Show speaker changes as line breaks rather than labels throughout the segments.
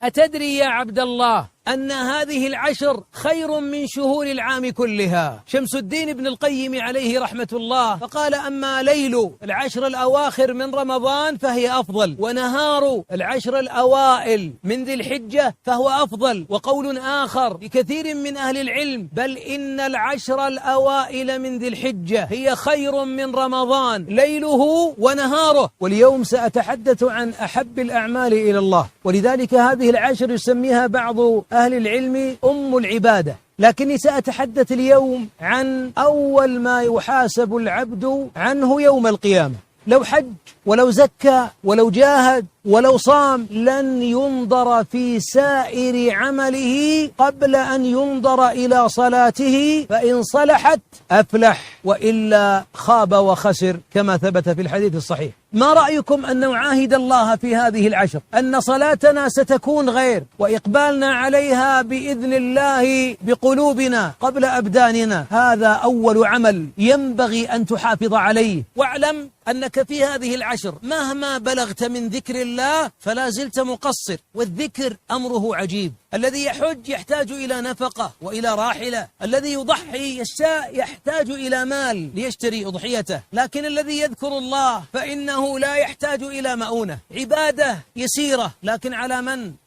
أتدري يا عبد الله أن هذه العشر خير من شهور العام كلها؟ شمس الدين ابن القيم عليه رحمة الله فقال: أما ليل العشر الأواخر من رمضان فهي أفضل، ونهار العشر الأوائل من ذي الحجة فهو أفضل. وقول آخر لكثير من أهل العلم: بل إن العشر الأوائل من ذي الحجة هي خير من رمضان ليله ونهاره. واليوم سأتحدث عن أحب الأعمال إلى الله، ولذلك هذه العشر يسميها بعض أهل العلم أم العبادة. لكني سأتحدث اليوم عن أول ما يحاسب العبد عنه يوم القيامة. لو حج ولو زكى ولو جاهد ولو صام لن ينظر في سائر عمله قبل أن ينظر إلى صلاته، فإن صلحت أفلح وإلا خاب وخسر، كما ثبت في الحديث الصحيح. ما رأيكم أن نعاهد الله في هذه العشر أن صلاتنا ستكون غير، وإقبالنا عليها بإذن الله بقلوبنا قبل أبداننا؟ هذا أول عمل ينبغي أن تحافظ عليه. واعلم أنك في هذه العشر مهما بلغت من ذكر الله فلا زلت مقصر، والذكر أمره عجيب. الذي يحج يحتاج إلى نفقة وإلى راحلة، الذي يضحي الشاء يحتاج إلى مال ليشتري أضحيته، لكن الذي يذكر الله فإنه لا يحتاج إلى مؤونة. عبادة يسيرة، لكن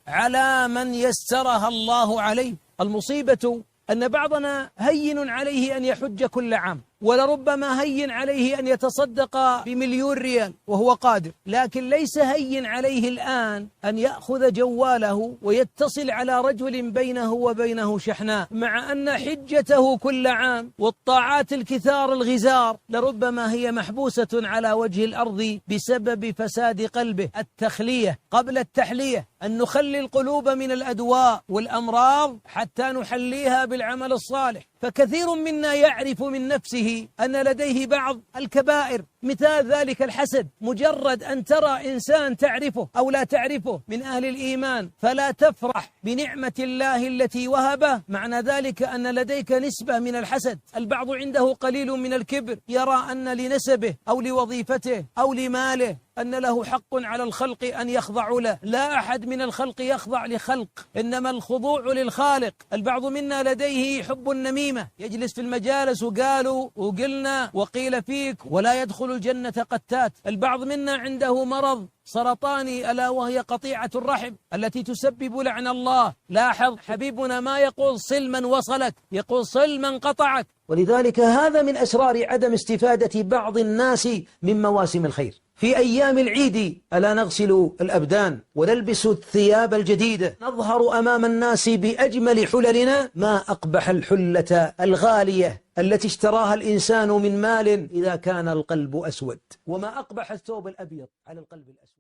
على من يسرها الله عليه. المصيبة أن بعضنا هين عليه أن يحج كل عام، ولربما هين عليه أن يتصدق ب1,000,000 ريال وهو قادر، لكن ليس هين عليه الآن أن يأخذ جواله ويتصل على رجل بينه وبينه شحناء، مع أن حجته كل عام والطاعات الكثار الغزار لربما هي محبوسة على وجه الأرض بسبب فساد قلبه. التخلية قبل التحلية، أن نخلي القلوب من الأدواء والأمراض حتى نحليها بالعمل الصالح. فكثير منا يعرف من نفسه أن لديه بعض الكبائر، مثال ذلك الحسد. مجرد أن ترى إنسان تعرفه أو لا تعرفه من أهل الإيمان فلا تفرح بنعمة الله التي وهبه، معنى ذلك أن لديك نسبة من الحسد. البعض عنده قليل من الكبر، يرى أن لنسبه أو لوظيفته أو لماله أن له حق على الخلق أن يخضعوا له. لا أحد من الخلق يخضع لخلق، إنما الخضوع للخالق. البعض منا لديه حب النميمة، يجلس في المجالس وقالوا وقلنا وقيل فيك ولا يدخل الجنة قتات. البعض منا عنده مرض سرطاني ألا وهي قطيعة الرحم التي تسبب لعن الله. لاحظ حبيبنا ما يقول صل من وصلك، يقول صل من قطعك. ولذلك هذا من أسرار عدم استفادة بعض الناس من مواسم الخير. في أيام العيد ألا نغسل الأبدان ونلبس الثياب الجديدة، نظهر أمام الناس بأجمل حللنا؟ ما أقبح الحلة الغالية التي اشتراها الإنسان من مال إذا كان القلب أسود، وما أقبح الثوب الأبيض على القلب الأسود.